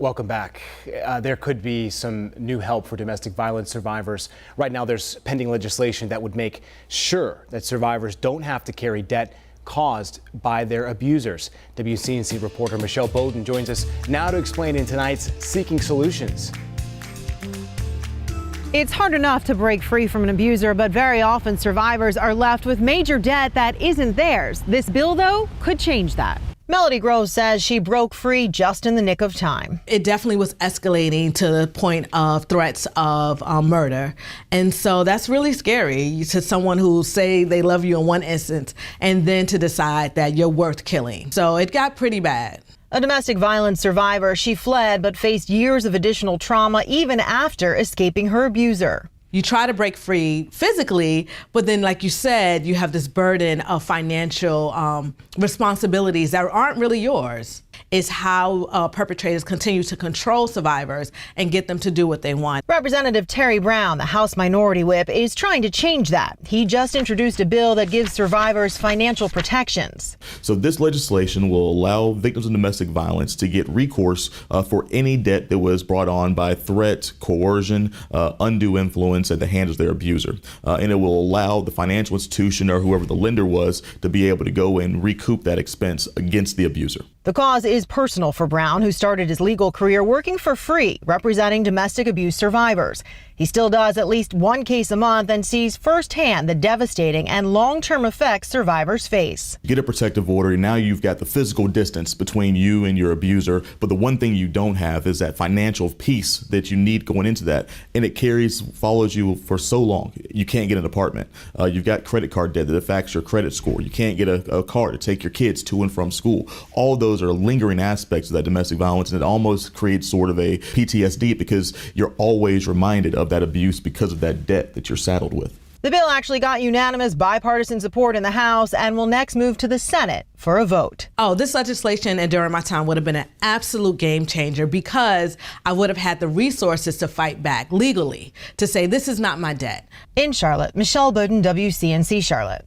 Welcome back. There could be some new help for domestic violence survivors. Right now, there's pending legislation that would make sure that survivors don't have to carry debt caused by their abusers. WCNC reporter Michelle Bowden joins us now to explain in tonight's Seeking Solutions. It's hard enough to break free from an abuser, but very often survivors are left with major debt that isn't theirs. This bill, though, could change that. Melody Groves says she broke free just in the nick of time. It definitely was escalating to the point of threats of murder. And so that's really scary to someone who say they love you in one instance and then to decide that you're worth killing. So it got pretty bad. A domestic violence survivor, she fled but faced years of additional trauma even after escaping her abuser. You try to break free physically, but then, like you said, you have this burden of financial responsibilities that aren't really yours. It's how perpetrators continue to control survivors and get them to do what they want. Representative Terry Brown, the House Minority Whip, is trying to change that. He just introduced a bill that gives survivors financial protections. So this legislation will allow victims of domestic violence to get recourse for any debt that was brought on by threat, coercion, undue influence at the hands of their abuser. And it will allow the financial institution or whoever the lender was to be able to go and recoup that expense against the abuser. The cause is personal for Brown, who started his legal career working for free, representing domestic abuse survivors. He still does at least one case a month and sees firsthand the devastating and long-term effects survivors face. Get a protective order. Now you've got the physical distance between you and your abuser. But the one thing you don't have is that financial piece that you need going into that. And it follows you for so long. You can't get an apartment. You've got credit card debt that affects your credit score. You can't get a car to take your kids to and from school. All those are lingering aspects of that domestic violence, and it almost creates sort of a PTSD because you're always reminded of that abuse because of that debt that you're saddled with. The bill actually got unanimous bipartisan support in the House and will next move to the Senate for a vote. Oh, this legislation and during my time would have been an absolute game changer because I would have had the resources to fight back legally to say this is not my debt. In Charlotte, Michelle Bowden, WCNC Charlotte.